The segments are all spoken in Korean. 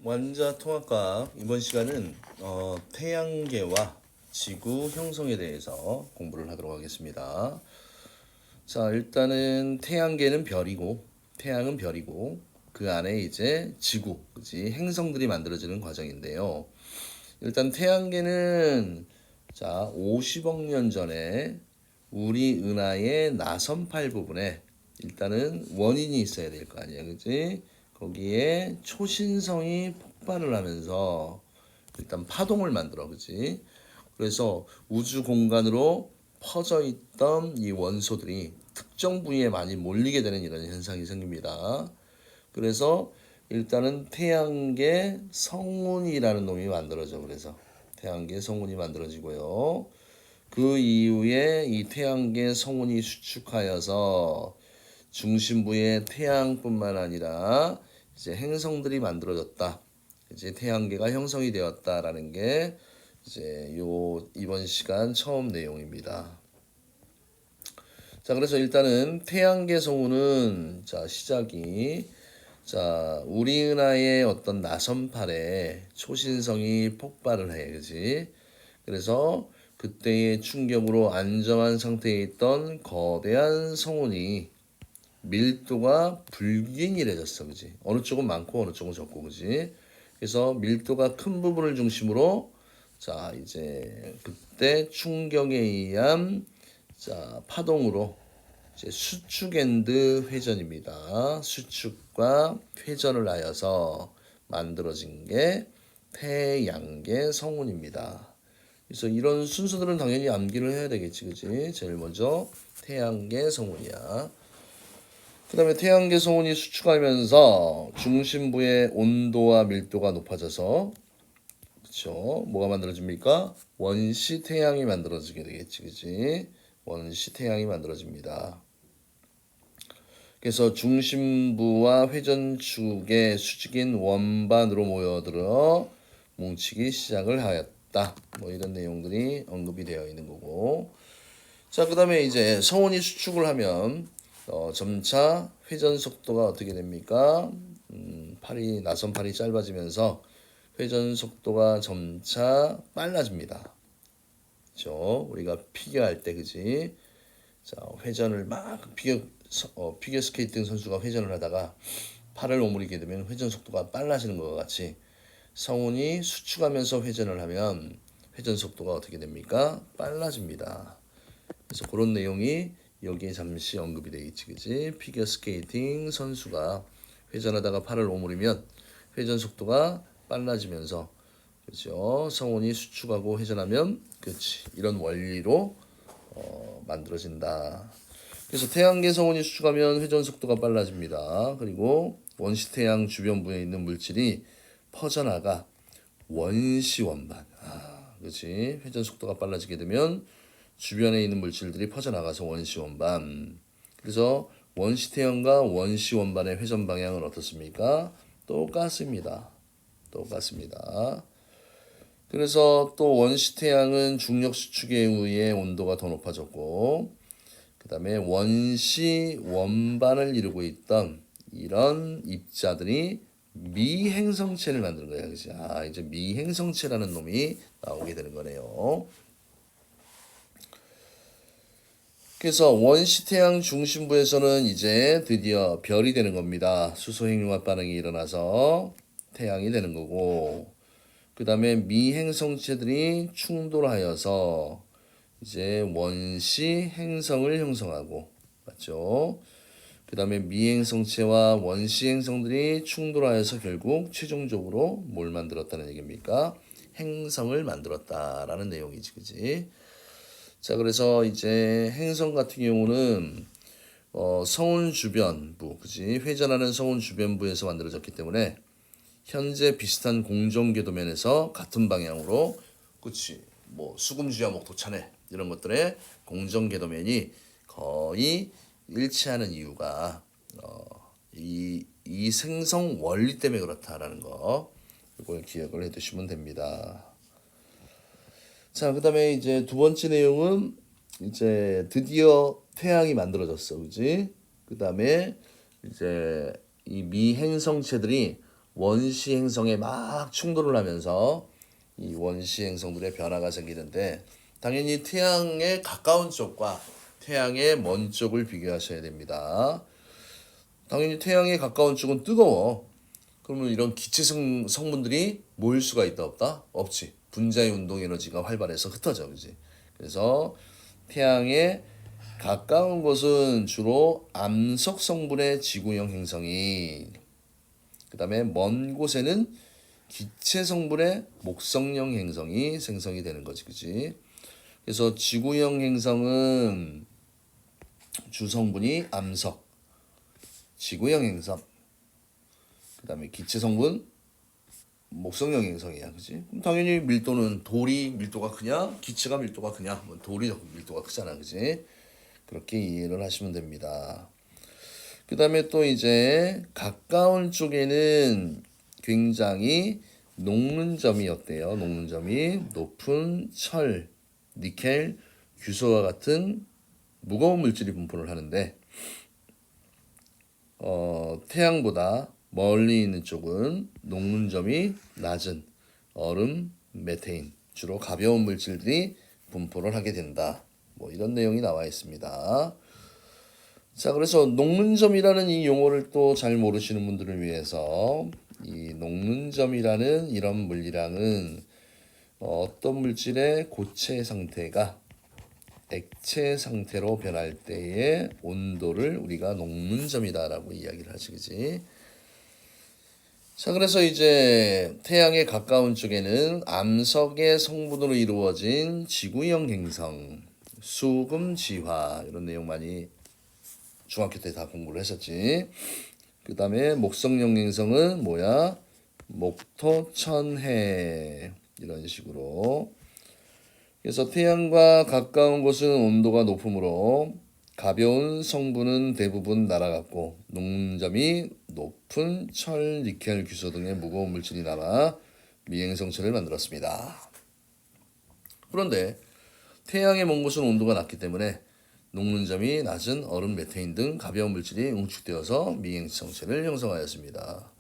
완자 통합과학 이번 시간은 태양계와 지구 형성에 대해서 공부를 하도록 하겠습니다. 자, 일단은 태양계는 별이고 태양은 별이고 그 안에 이제 지구, 그지 행성들이 만들어지는 과정인데요. 일단 태양계는 자 50억 년 전에 우리 은하의 나선팔 부분에 일단은 원인이 있어야 될 거 아니야, 그지? 거기에 초신성이 폭발을 하면서 일단 파동을 만들어, 그지? 그래서 우주 공간으로 퍼져 있던 이 원소들이 특정 부위에 많이 몰리게 되는 이런 현상이 생깁니다. 그래서 일단은 태양계 성운이라는 놈이 만들어져. 그래서 태양계 성운이 만들어지고요. 그 이후에 이 태양계 성운이 수축하여서 중심부에 태양뿐만 아니라 이제 행성들이 만들어졌다. 이제 태양계가 형성이 되었다라는 게 이제 요 이번 시간 처음 내용입니다. 자, 그래서 일단은 태양계 성운은 자 시작이 자 우리 은하의 어떤 나선팔에 초신성이 폭발을 해, 그지? 그래서 그때의 충격으로 안정한 상태에 있던 거대한 성운이 밀도가 불균일해졌어, 그지? 어느 쪽은 많고 어느 쪽은 적고, 그지? 그래서 밀도가 큰 부분을 중심으로 자 이제 그때 충격에 의한 자 파동으로 이제 수축 앤드 회전입니다. 수축과 회전을 하여서 만들어진 게 태양계 성운입니다. 그래서 이런 순서들은 당연히 암기를 해야 되겠지, 그지? 제일 먼저 태양계 성운이야. 그 다음에 태양계 성운이 수축하면서 중심부의 온도와 밀도가 높아져서 그쵸? 뭐가 만들어집니까? 원시 태양이 만들어지게 되겠지, 그지? 원시 태양이 만들어집니다. 그래서 중심부와 회전축의 수직인 원반으로 모여들어 뭉치기 시작을 하였다. 뭐 이런 내용들이 언급이 되어 있는 거고. 자, 그 다음에 이제 성운이 수축을 하면 점차 회전 속도가 어떻게 됩니까? 나선팔이 짧아지면서 회전 속도가 점차 빨라집니다. 그렇죠? 우리가 피겨할 때, 그지? 자, 회전을 막 피겨 스케이팅 선수가 회전을 하다가 팔을 오므리게 되면 회전 속도가 빨라지는 것과 같이 성운이 수축하면서 회전을 하면 회전 속도가 어떻게 됩니까? 빨라집니다. 그래서 그런 내용이 여기에 잠시 언급이 되어 있지, 그지? 피겨 스케이팅 선수가 회전하다가 팔을 오므리면 회전 속도가 빨라지면서 그렇죠? 성운이 수축하고 회전하면 그렇지 이런 원리로 만들어진다. 그래서 태양계 성운이 수축하면 회전 속도가 빨라집니다. 그리고 원시 태양 주변부에 있는 물질이 퍼져나가 원시 원반. 그렇지. 회전 속도가 빨라지게 되면 주변에 있는 물질들이 퍼져나가서 원시 원반. 그래서 원시 태양과 원시 원반의 회전 방향은 어떻습니까? 똑같습니다. 똑같습니다. 그래서 또 원시 태양은 중력 수축에 의해 온도가 더 높아졌고 그 다음에 원시 원반을 이루고 있던 이런 입자들이 미행성체를 만드는 거야. 그치? 이제 미행성체라는 놈이 나오게 되는 거네요. 그래서 원시 태양 중심부에서는 이제 드디어 별이 되는 겁니다. 수소행융합 반응이 일어나서 태양이 되는 거고 그 다음에 미행성체들이 충돌하여서 이제 원시 행성을 형성하고 맞죠? 그 다음에 미행성체와 원시 행성들이 충돌하여서 결국 최종적으로 뭘 만들었다는 얘기입니까? 행성을 만들었다라는 내용이지, 그지? 자, 그래서 이제 행성 같은 경우는 성운 주변부, 그지? 회전하는 성운 주변부에서 만들어졌기 때문에 현재 비슷한 공정궤도면에서 같은 방향으로, 그치? 뭐 수금주야 목도차네 이런 것들의 공정궤도면이 거의 일치하는 이유가 이 생성 원리 때문에 그렇다라는 거 이걸 기억을 해두시면 됩니다. 자, 그다음에 이제 두 번째 내용은 이제 드디어 태양이 만들어졌어, 그지? 그다음에 이제 이 미행성체들이 원시 행성에 막 충돌을 하면서 이 원시 행성들의 변화가 생기는데 당연히 태양에 가까운 쪽과 태양의 먼 쪽을 비교하셔야 됩니다. 당연히 태양에 가까운 쪽은 뜨거워. 그러면 이런 기체 성분들이 모일 수가 있다 없다? 없지. 분자의 운동 에너지가 활발해서 흩어져, 그지? 그래서 태양에 가까운 곳은 주로 암석 성분의 지구형 행성이, 그 다음에 먼 곳에는 기체 성분의 목성형 행성이 생성이 되는 거지, 그지? 그래서 지구형 행성은 주성분이 암석, 지구형 행성, 그 다음에 기체 성분, 목성형 행성이야, 그지? 그럼 당연히 밀도는 돌이 밀도가 크냐, 기체가 밀도가 크냐, 뭐 돌이 밀도가 크잖아, 그지? 그렇게 이해를 하시면 됩니다. 그 다음에 또 이제 가까운 쪽에는 굉장히 녹는 점이 어때요? 녹는 점이 높은 철, 니켈, 규소와 같은 무거운 물질이 분포를 하는데 태양보다 멀리 있는 쪽은 녹는 점이 낮은 얼음, 메테인, 주로 가벼운 물질들이 분포를 하게 된다. 뭐 이런 내용이 나와 있습니다. 자, 그래서 녹는점이라는 이 용어를 또 잘 모르시는 분들을 위해서 이 녹는점이라는 이런 물리량은 어떤 물질의 고체 상태가 액체 상태로 변할 때의 온도를 우리가 녹는점이다라고 이야기를 하지, 그지? 자, 그래서 이제 태양에 가까운 쪽에는 암석의 성분으로 이루어진 지구형 행성, 수금지화 이런 내용 많이 중학교 때 다 공부를 했었지. 그 다음에 목성형 행성은 뭐야? 목토천해 이런 식으로. 그래서 태양과 가까운 곳은 온도가 높으므로 가벼운 성분은 대부분 날아갔고 녹는 점이 높은 철, 니켈, 규소 등의 무거운 물질이 남아 미행성체를 만들었습니다. 그런데 태양의 먼 곳은 온도가 낮기 때문에 녹는 점이 낮은 얼음, 메테인 등 가벼운 물질이 응축되어서 미행성체를 형성하였습니다.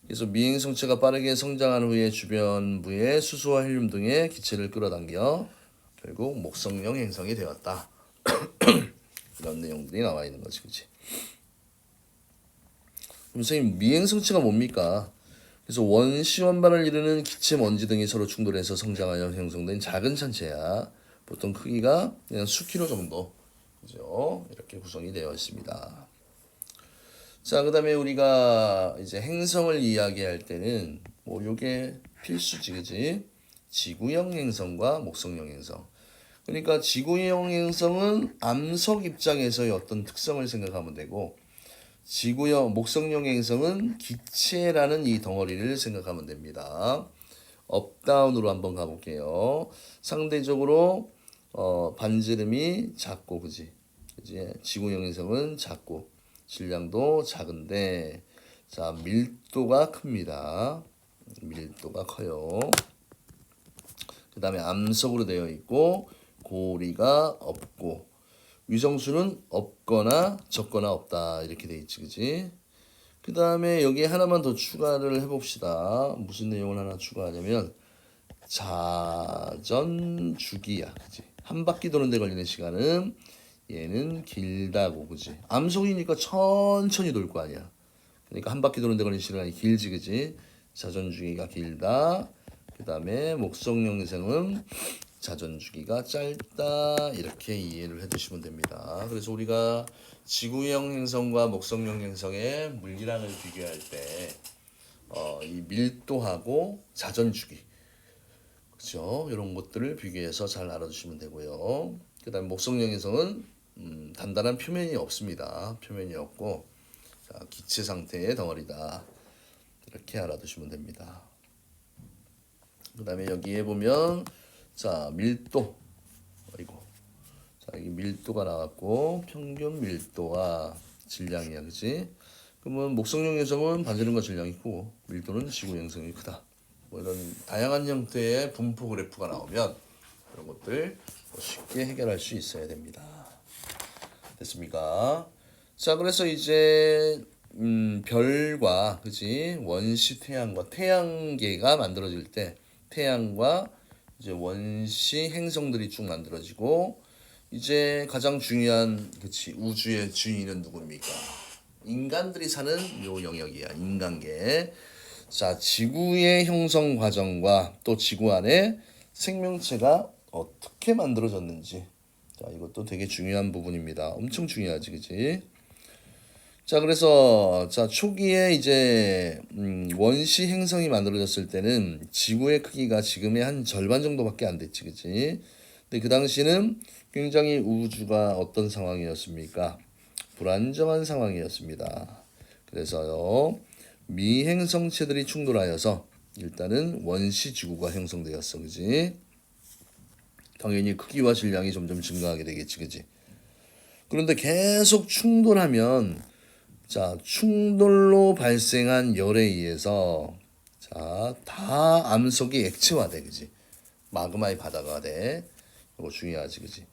그래서 미행성체가 빠르게 성장한 후에 주변부의 수소와 헬륨 등의 기체를 끌어당겨 결국 목성형 행성이 되었다. 이런 내용들이 나와 있는 거지, 그렇지? 그럼 선생님 미행성체가 뭡니까? 그래서 원시 원반을 이루는 기체, 먼지 등이 서로 충돌해서 성장하여 형성된 작은 천체야. 보통 크기가 그냥 수킬로 정도, 그죠? 이렇게 구성이 되어 있습니다. 자, 그다음에 우리가 이제 행성을 이야기할 때는 뭐 요게 필수지, 그지? 지구형 행성과 목성형 행성. 그러니까 지구형 행성은 암석 입장에서의 어떤 특성을 생각하면 되고, 지구형 목성형 행성은 기체라는 이 덩어리를 생각하면 됩니다. 업다운으로 한번 가볼게요. 상대적으로 반지름이 작고, 그지? 지구형 행성은 작고 질량도 작은데, 자, 밀도가 큽니다. 밀도가 커요. 그 다음에 암석으로 되어 있고 고리가 없고 위성수는 없거나 적거나 없다 이렇게 돼 있지, 그지? 그 다음에 여기에 하나만 더 추가를 해봅시다. 무슨 내용을 하나 추가하냐면 자전주기야, 그지? 한 바퀴 도는 데 걸리는 시간은 얘는 길다고, 그지? 암석이니까 천천히 돌 거 아니야. 그러니까 한 바퀴 도는 데 걸리는 시간이 길지, 그지? 자전주기가 길다. 그 다음에 목성형 행성은 자전주기가 짧다. 이렇게 이해를 해주시면 됩니다. 그래서 우리가 지구형 행성과 목성형 행성의 물리량을 비교할 때 이 밀도하고 자전주기, 그렇죠? 이런 것들을 비교해서 잘 알아두시면 되고요. 그 다음에 목성형 행성은 단단한 표면이 없습니다. 표면이 없고 자, 기체 상태의 덩어리다. 이렇게 알아두시면 됩니다. 그 다음에 여기에 보면 자, 밀도. 아이고. 자, 여기 밀도가 나왔고 평균 밀도와 질량이야, 그치? 그러면 목성형 행성은 반지름과 질량이 크고 밀도는 지구 행성이 크다. 뭐 이런 다양한 형태의 분포 그래프가 나오면 이런 것들 쉽게 해결할 수 있어야 됩니다. 됐습니까? 자, 그래서 이제 별과 그지 원시 태양과 태양계가 만들어질 때 태양과 이제 원시 행성들이 쭉 만들어지고 이제 가장 중요한 그치 우주의 주인은 누굽니까? 인간들이 사는 요 영역이야 인간계. 자 지구의 형성 과정과 또 지구 안에 생명체가 어떻게 만들어졌는지 자 이것도 되게 중요한 부분입니다. 엄청 중요하지 그치? 자, 그래서 자 초기에 이제 원시 행성이 만들어졌을 때는 지구의 크기가 지금의 한 절반 정도밖에 안 됐지, 그치? 근데 그 당시는 굉장히 우주가 어떤 상황이었습니까? 불안정한 상황이었습니다. 그래서요 미행성체들이 충돌하여서 일단은 원시 지구가 형성되었어, 그치? 당연히 크기와 질량이 점점 증가하게 되겠지, 그치? 그런데 계속 충돌하면 자, 충돌로 발생한 열에 의해서 자, 다 암석이 액체화돼, 그지? 마그마의 바다가 돼. 이거 중요하지, 그지?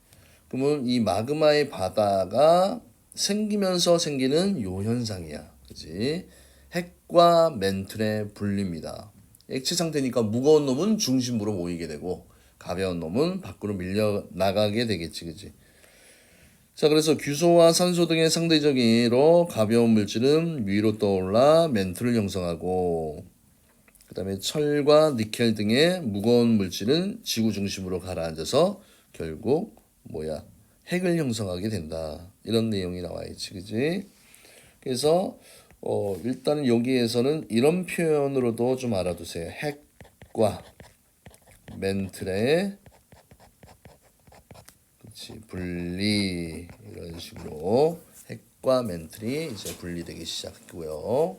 그러면 이 마그마의 바다가 생기면서 생기는 요 현상이야, 그지? 핵과 멘틀의 분리입니다. 액체 상태니까 무거운 놈은 중심부로 모이게 되고 가벼운 놈은 밖으로 밀려 나가게 되겠지, 그지? 자, 그래서 규소와 산소 등의 상대적으로 가벼운 물질은 위로 떠올라 멘틀을 형성하고, 그 다음에 철과 니켈 등의 무거운 물질은 지구 중심으로 가라앉아서 결국 뭐야? 핵을 형성하게 된다. 이런 내용이 나와 있지, 그지? 그래서 일단은 여기에서는 이런 표현으로도 좀 알아두세요. 핵과 멘틀의 분리 이런 식으로 핵과 멘틀이 이제 분리되기 시작했고요.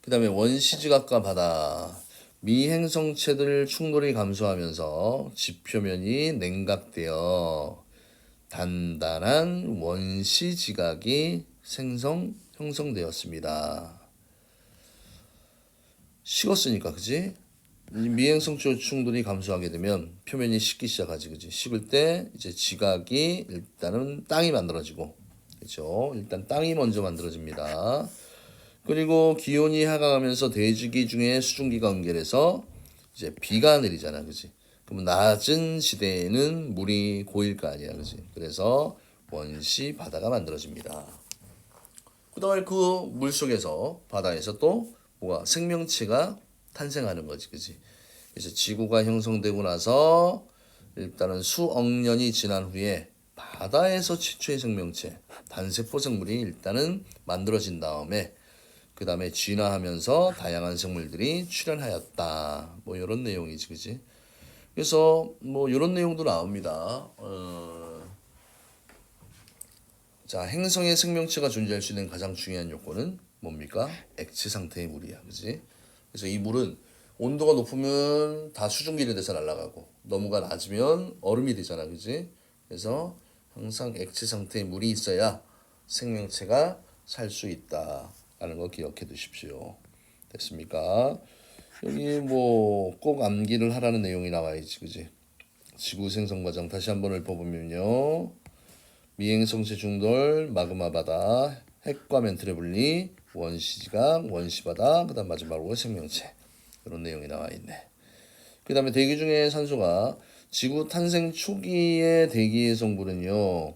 그 다음에 원시지각과 바다 미행성체들 충돌이 감소하면서 지표면이 냉각되어 단단한 원시지각이 형성되었습니다. 식었으니까 그지? 미행성체 충돌이 감소하게 되면 표면이 식기 시작하지, 그지? 식을 때 이제 지각이 일단은 땅이 만들어지고, 그렇죠? 일단 땅이 먼저 만들어집니다. 그리고 기온이 하강하면서 대지기 중에 수증기가 응결해서 이제 비가 내리잖아, 그지? 그럼 낮은 시대에는 물이 고일 거 아니야, 그지? 그래서 원시 바다가 만들어집니다. 그다음에 그 물 속에서 바다에서 또 뭐가 생명체가 탄생하는 거지, 그지? 그래서 지구가 형성되고 나서 일단은 수억 년이 지난 후에 바다에서 최초의 생명체, 단세포 생물이 일단은 만들어진 다음에 그 다음에 진화하면서 다양한 생물들이 출현하였다. 뭐 이런 내용이지, 그지? 그래서 뭐 이런 내용도 나옵니다. 자, 행성의 생명체가 존재할 수 있는 가장 중요한 요건은 뭡니까? 액체 상태의 물이야, 그지? 그래서 이 물은 온도가 높으면 다 수증기로 돼서 날아가고 너무가 낮으면 얼음이 되잖아, 그지? 그래서 항상 액체 상태의 물이 있어야 생명체가 살 수 있다라는 거 기억해 두십시오. 됐습니까? 여기 뭐 꼭 암기를 하라는 내용이 나와 있지, 그지? 지구 생성 과정 다시 한번 읊어보면요. 미행성체 충돌, 마그마 바다, 핵과 멘틀의 분리, 원시지각, 원시바다, 그 다음 마지막으로 생명체. 이런 내용이 나와 있네. 그 다음에 대기 중에 산소가 지구 탄생 초기의 대기의 성분은요.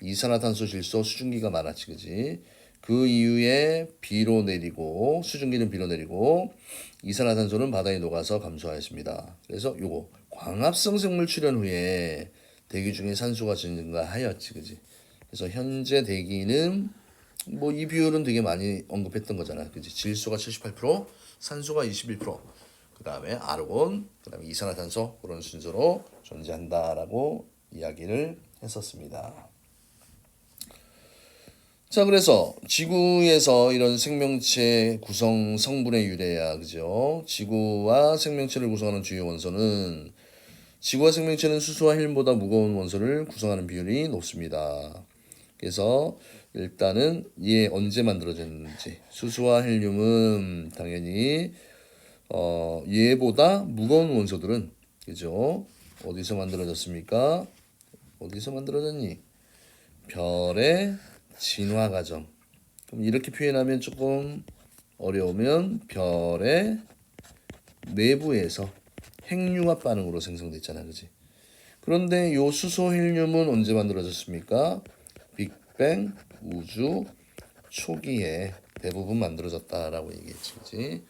이산화탄소, 질소, 수증기가 많았지, 그지? 그 이후에 비로 내리고 수증기는 비로 내리고 이산화탄소는 바다에 녹아서 감소하였습니다. 그래서 요거 광합성 생물 출현 후에 대기 중에 산소가 증가하였지, 그지? 그래서 현재 대기는 뭐 이 비율은 되게 많이 언급했던 거잖아, 그지? 질소가 78%, 산소가 21%, 그 다음에 아르곤, 그 다음에 이산화탄소 그런 순서로 존재한다라고 이야기를 했었습니다. 자, 그래서 지구에서 이런 생명체 구성 성분의 유래야, 그죠? 지구와 생명체를 구성하는 주요 원소는 지구와 생명체는 수소와 헬륨보다 무거운 원소를 구성하는 비율이 높습니다. 그래서 일단은 얘 언제 만들어졌는지 수소와 헬륨은 당연히 얘보다 무거운 원소들은 그죠? 어디서 만들어졌습니까? 어디서 만들어졌니? 별의 진화 과정. 그럼 이렇게 표현하면 조금 어려우면 별의 내부에서 핵융합 반응으로 생성됐잖아, 그지? 그런데 요 수소 헬륨은 언제 만들어졌습니까? 빅뱅 우주 초기에 대부분 만들어졌다라고 얘기했지, 그지?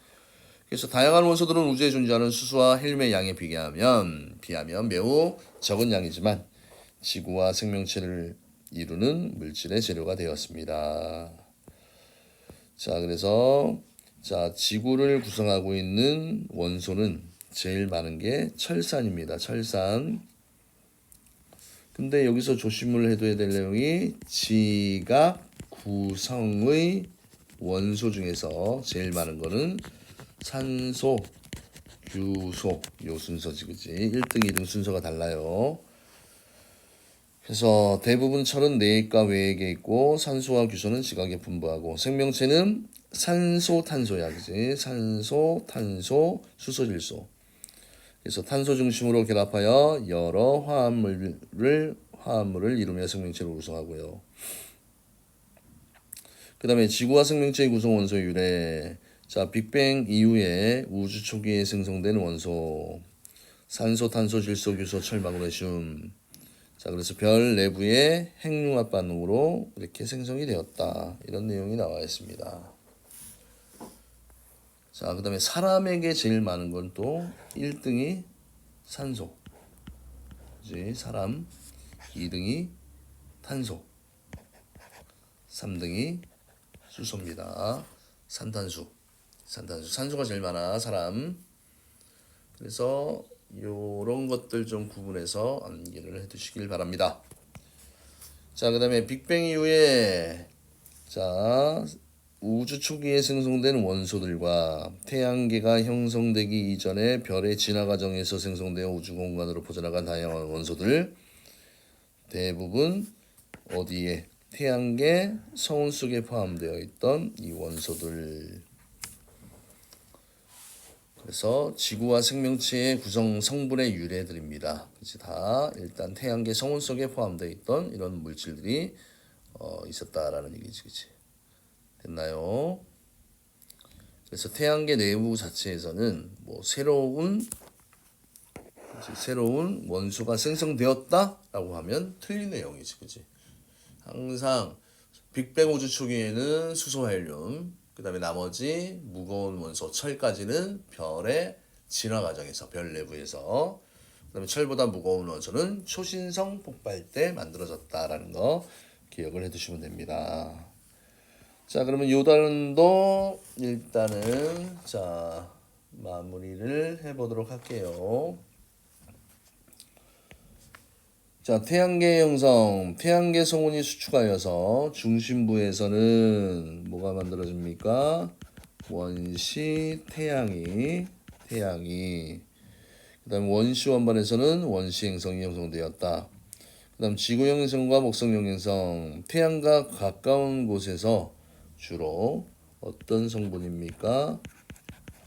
그래서 다양한 원소들은 우주에 존재하는 수소와 헬륨의 양에 비하면 매우 적은 양이지만 지구와 생명체를 이루는 물질의 재료가 되었습니다. 자, 그래서 지구를 구성하고 있는 원소는 제일 많은 게 철산입니다. 철산. 근데 여기서 조심을 해둬야 될 내용이 지각 구성의 원소 중에서 제일 많은 거는 산소, 규소 요 순서지, 그지? 1등, 2등 순서가 달라요. 그래서 대부분 철은 내액과 외액에 있고 산소와 규소는 지각에 분부하고 생명체는 산소, 탄소야, 그지? 산소, 탄소, 수소, 질소. 그래서 탄소 중심으로 결합하여 여러 화합물을 이루며 생명체를 구성하고요. 그 다음에 지구와 생명체의 구성 원소 유래. 자, 빅뱅 이후에 우주 초기에 생성된 원소. 산소, 탄소, 질소, 규소, 철, 마그네슘. 자, 그래서 별 내부의 핵융합 반응으로 이렇게 생성이 되었다. 이런 내용이 나와 있습니다. 자, 그 다음에 사람에게 제일 많은 건 또 1등이 산소, 그지? 사람. 2등이 탄소, 3등이 수소입니다. 산탄수. 산소가 제일 많아, 사람. 그래서 요런 것들 좀 구분해서 암기를 해두시길 바랍니다. 자, 그 다음에 빅뱅 이후에 우주 초기에 생성된 원소들과 태양계가 형성되기 이전에 별의 진화 과정에서 생성되어 우주 공간으로 퍼져나간 다양한 원소들 대부분 어디에? 태양계 성운 속에 포함되어 있던 이 원소들. 그래서 지구와 생명체의 구성 성분의 유래들입니다. 그치? 다 일단 태양계 성운 속에 포함되어 있던 이런 물질들이 있었다라는 얘기지, 그치? 됐나요? 그래서 태양계 내부 자체에서는 뭐 새로운 원소가 생성되었다라고 하면 틀린 내용이지, 그치? 항상 빅뱅 우주 초기에는 수소, 헬륨, 그 다음에 나머지 무거운 원소 철까지는 별의 진화 과정에서, 별 내부에서, 그 다음에 철보다 무거운 원소는 초신성 폭발 때 만들어졌다라는 거 기억을 해두시면 됩니다. 자, 그러면 요 단원도 일단은 마무리를 해보도록 할게요. 자, 태양계 형성. 태양계 성운이 수축하여서 중심부에서는 뭐가 만들어집니까? 원시 태양이. 그 다음 원시 원반에서는 원시 행성이 형성되었다. 그 다음 지구형 행성과 목성형 행성. 태양과 가까운 곳에서 주로 어떤 성분입니까?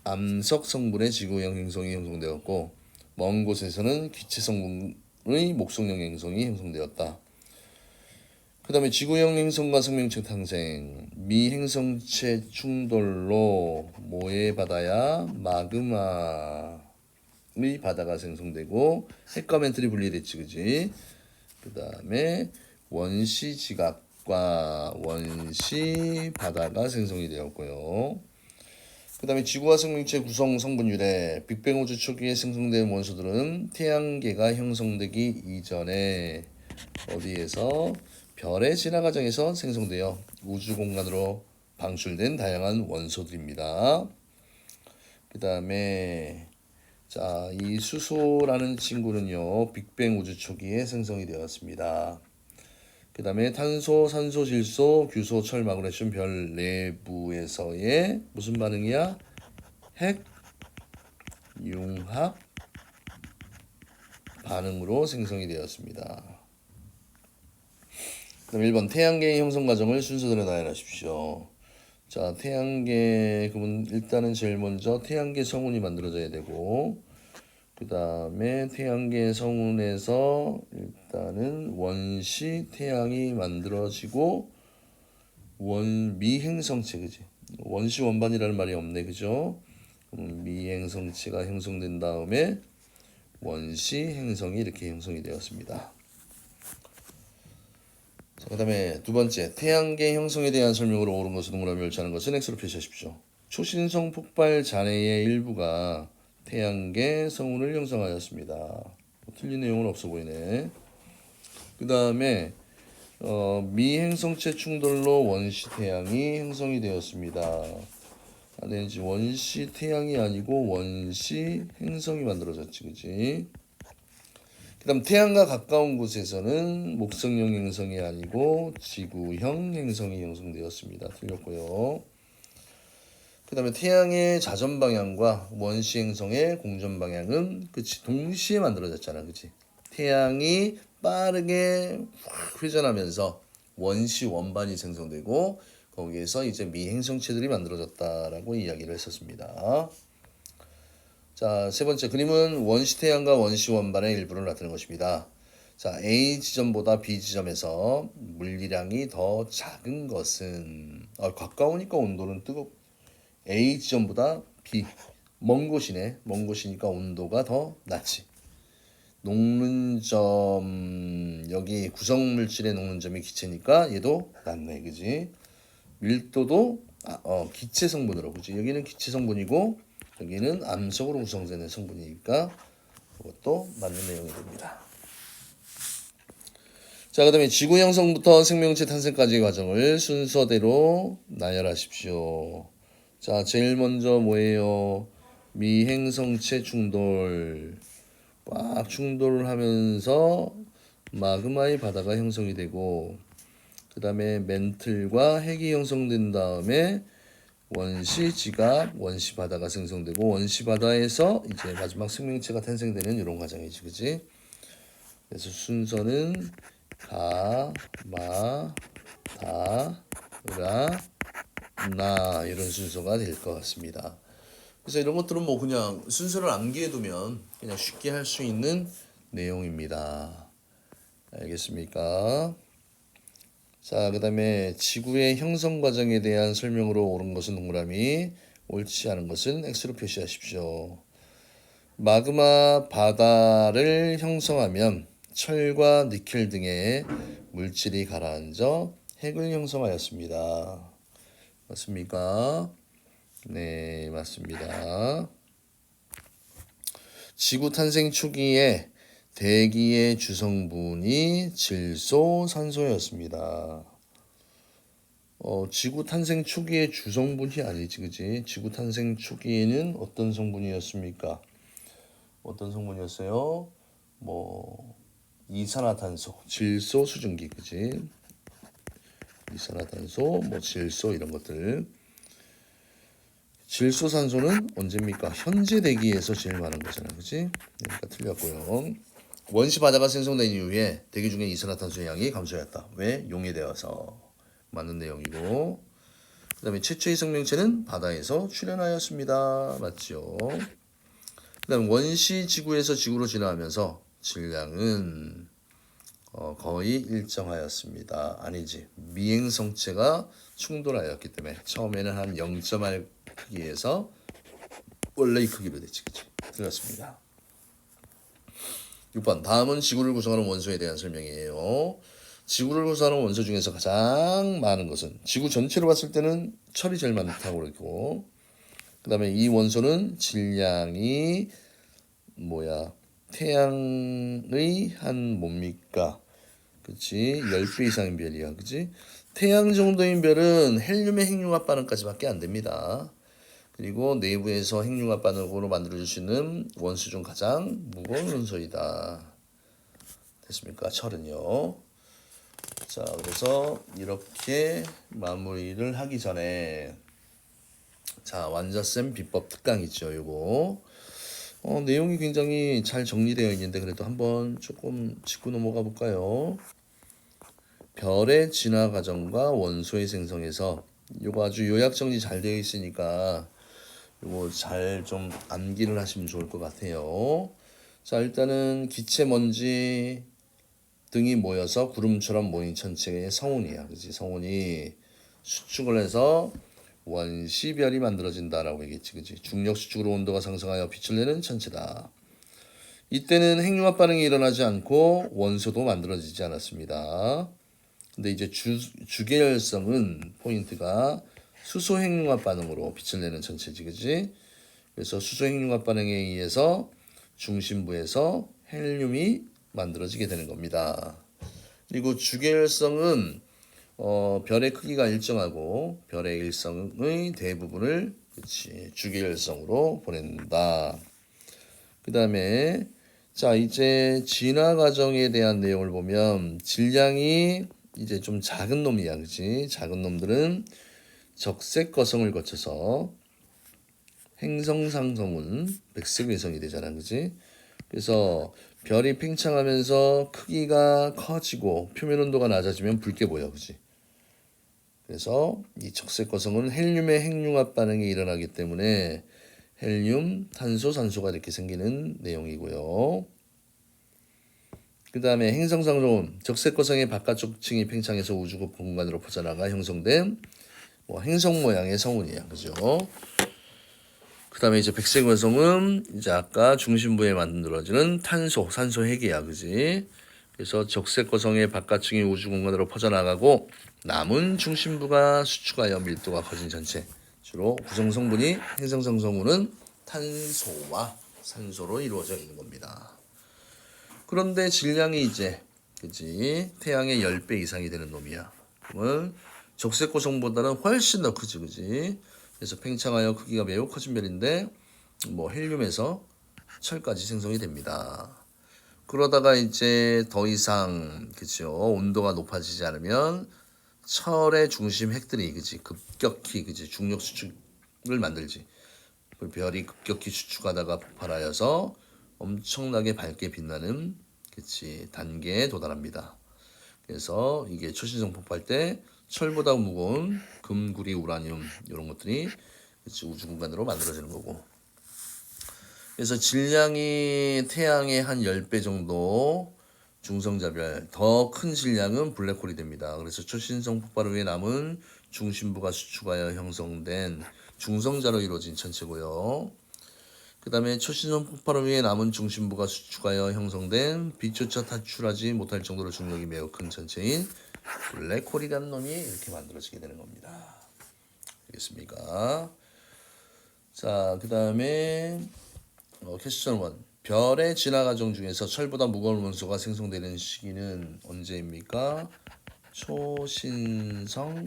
암석 성분의 지구형 행성이 형성되었고, 먼 곳에서는 기체 성분의 목성형 행성이 형성되었다. 그 다음에 지구형 행성과 생명체 탄생. 미행성체 충돌로 뭐의 바다야? 마그마의 바다가 생성되고 핵과 멘틀이 분리됐지, 그지? 그 다음에 원시 지각과 원시 바다가 생성이 되었고요. 그 다음에 지구와 생명체 구성 성분 유래. 빅뱅 우주 초기에 생성된 원소들은 태양계가 형성되기 이전에 어디에서? 별의 진화 과정에서 생성되어 우주 공간으로 방출된 다양한 원소들입니다. 그 다음에 이 수소라는 친구는요, 빅뱅 우주 초기에 생성이 되었습니다. 그 다음에 탄소, 산소, 질소, 규소, 철, 마그네슘 별 내부에서의 무슨 반응이야? 핵 융합 반응으로 생성이 되었습니다. 그럼 1번 태양계의 형성 과정을 순서대로 나열하십시오. 자, 태양계 그러면 일단은 제일 먼저 태양계 성운이 만들어져야 되고, 그 다음에 태양계 성운에서 일단은 원시 태양이 만들어지고, 미행성체, 그지? 원시 원반이라는 말이 없네, 그죠? 미행성체가 형성된 다음에 원시 행성이 이렇게 형성이 되었습니다. 자, 그다음에 두 번째, 태양계 형성에 대한 설명으로 옳은 것을 동그라미 멸치하는 것은 X로 표시하십시오. 초신성 폭발 잔해의 일부가 태양계 성운을 형성하였습니다. 틀린 내용은 없어 보이네. 그 다음에 미행성체 충돌로 원시 태양이 형성이 되었습니다. 아니지, 원시 태양이 아니고 원시 행성이 만들어졌지, 그지? 그다음 태양과 가까운 곳에서는 목성형 행성이 아니고 지구형 행성이 형성되었습니다. 틀렸고요. 그다음에 태양의 자전 방향과 원시 행성의 공전 방향은 그치 동시에 만들어졌잖아, 그치? 태양이 빠르게 확 회전하면서 원시 원반이 생성되고 거기에서 이제 미행성체들이 만들어졌다라고 이야기를 했었습니다. 자, 세 번째 그림은 원시 태양과 원시 원반의 일부를 나타낸 것입니다. 자, A 지점보다 B 지점에서 물리량이 더 작은 것은 가까우니까 온도는 A 지점보다 B 먼 곳이네. 먼 곳이니까 온도가 더 낮지. 녹는 점 여기 구성 물질의 녹는 점이 기체니까 얘도 낮네, 그지? 밀도도 기체 성분으로, 그지? 여기는 기체 성분이고 여기는 암석으로 구성되는 성분이니까 그것도 맞는 내용이 됩니다. 자, 그 다음에 지구 형성부터 생명체 탄생까지의 과정을 순서대로 나열하십시오. 자, 제일 먼저 뭐예요? 미행성체 충돌. 꽉 충돌을 하면서 마그마의 바다가 형성이 되고 그 다음에 멘틀과 핵이 형성된 다음에 원시 지각, 원시 바다가 생성되고 원시 바다에서 이제 마지막 생명체가 탄생되는 이런 과정이지, 그지? 그래서 순서는 가, 마, 다, 라, 나 이런 순서가 될 것 같습니다. 그래서 이런 것들은 뭐 그냥 순서를 암기해두면 그냥 쉽게 할 수 있는 내용입니다. 알겠습니까? 자, 그 다음에 지구의 형성 과정에 대한 설명으로 옳은 것은 동그라미, 옳지 않은 것은 X로 표시하십시오. 마그마 바다를 형성하면 철과 니켈 등의 물질이 가라앉아 핵을 형성하였습니다. 맞습니까? 네, 맞습니다. 지구 탄생 초기에 대기의 주성분이 질소, 산소였습니다. 지구 탄생 초기의 주성분이 아니지, 그지? 지구 탄생 초기에는 어떤 성분이었습니까? 어떤 성분이었어요? 뭐 이산화탄소, 질소, 수증기, 그지? 이산화탄소, 뭐 질소 이런 것들. 질소산소는 언제입니까? 현재 대기에서 제일 많은 거잖아, 그지? 그러니까 틀렸고요. 원시 바다가 생성된 이후에 대기 중에 이산화탄소의 양이 감소했다. 왜? 용해되어서. 맞는 내용이고. 그 다음에 최초의 생명체는 바다에서 출현하였습니다. 맞죠? 그 다음 원시 지구에서 지구로 진화하면서 질량은 거의 일정하였습니다. 아니지. 미행성체가 충돌하였기 때문에 처음에는 한 0.1 크기에서 원래의 크기로 됐지, 그치? 틀렸습니다. 6번 다음은 지구를 구성하는 원소에 대한 설명이에요. 지구를 구성하는 원소 중에서 가장 많은 것은 지구 전체로 봤을 때는 철이 제일 많다고 그랬고 그 다음에 이 원소는 질량이 태양의 한 뭡니까? 그치? 10배 이상인 별이야, 그치? 태양 정도인 별은 헬륨의 핵융합 반응까지밖에 안 됩니다. 그리고 내부에서 핵융합 반응으로 만들어질 수 있는 원소 중 가장 무거운 원소이다. 됐습니까? 철은요. 자, 그래서 이렇게 마무리를 하기 전에 자, 완자쌤 비법 특강 있죠, 요거. 내용이 굉장히 잘 정리되어 있는데 그래도 한번 조금 짚고 넘어가 볼까요? 별의 진화 과정과 원소의 생성에서 요거 아주 요약 정리 잘 되어 있으니까 요거 잘 좀 암기를 하시면 좋을 것 같아요. 자, 일단은 기체 먼지 등이 모여서 구름처럼 모인 천체의 성운이야, 그렇지? 성운이 수축을 해서 원시별이 만들어진다라고 얘기했지, 그지? 중력 수축으로 온도가 상승하여 빛을 내는 천체다. 이때는 핵융합 반응이 일어나지 않고 원소도 만들어지지 않았습니다. 근데 이제 주계열성은 포인트가 수소 핵융합 반응으로 빛을 내는 천체지, 그지? 그래서 수소 핵융합 반응에 의해서 중심부에서 헬륨이 만들어지게 되는 겁니다. 그리고 주계열성은 별의 크기가 일정하고 별의 일성의 대부분을 주계열성으로 보낸다. 그 다음에 자 이제 진화 과정에 대한 내용을 보면 질량이 이제 좀 작은 놈이야, 그치? 작은 놈들은 적색 거성을 거쳐서 행성 상성운 백색 외성이 되잖아, 그치? 그래서 별이 팽창하면서 크기가 커지고 표면 온도가 낮아지면 붉게 보여, 그치? 그래서 이 적색 거성은 헬륨의 핵융합 반응이 일어나기 때문에 헬륨, 탄소, 산소가 이렇게 생기는 내용이고요. 그 다음에 행성상론, 적색 거성의 바깥쪽 층이 팽창해서 우주 공간으로 퍼져나가 형성된 행성 모양의 성운이야, 그죠? 그 다음에 이제 백색 거성은 이제 아까 중심부에 만들어지는 탄소, 산소 핵이야, 그지? 그래서 적색 거성의 바깥층이 우주 공간으로 퍼져나가고 남은 중심부가 수축하여 밀도가 커진 전체. 주로 구성 성분이 행성상 성운은 탄소와 산소로 이루어져 있는 겁니다. 그런데 질량이 이제 그지 태양의 10배 이상이 되는 놈이야. 그러면 적색 고성보다는 훨씬 더 크지, 그지? 그래서 팽창하여 크기가 매우 커진 별인데 헬륨에서 철까지 생성이 됩니다. 그러다가 이제 더 이상 그죠 온도가 높아지지 않으면 철의 중심 핵들이 그지 급격히 그지 중력 수축을 만들지. 별이 급격히 수축하다가 폭발하여서 엄청나게 밝게 빛나는 그치 단계에 도달합니다. 그래서 이게 초신성 폭발 때 철보다 무거운 금, 구리, 우라늄 이런 것들이 그치 우주 공간으로 만들어지는 거고. 그래서 질량이 태양의 한 10배 정도 중성자별, 더 큰 질량은 블랙홀이 됩니다. 그래서 초신성 폭발 후에 남은 중심부가 수축하여 형성된 중성자로 이루어진 천체고요. 그 다음에 초신성 폭발 후에 남은 중심부가 수축하여 형성된 빛조차 탈출하지 못할 정도로 중력이 매우 큰 천체인 블랙홀이라는 놈이 이렇게 만들어지게 되는 겁니다. 알겠습니까? 자, 그 다음에 퀘스천 1. 별의 진화 과정 중에서 철보다 무거운 원소가 생성되는 시기는 언제입니까? 초신성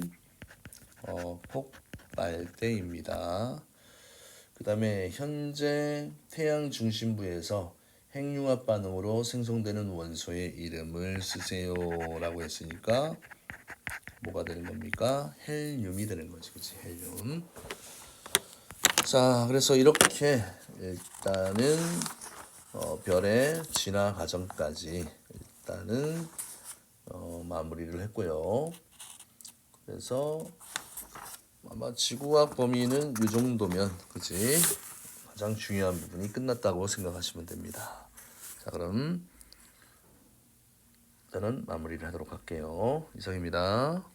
폭발 때입니다. 그 다음에 현재 태양 중심부에서 핵융합 반응으로 생성되는 원소의 이름을 쓰세요 라고 했으니까 뭐가 되는 겁니까? 헬륨이 되는 거지, 그치? 헬륨. 자, 그래서 이렇게 일단은 별의 진화 과정까지 일단은 마무리를 했고요. 그래서 아마 지구과학 범위는 이 정도면 그치 가장 중요한 부분이 끝났다고 생각하시면 됩니다. 자, 그럼 저는 마무리를 하도록 할게요. 이상입니다.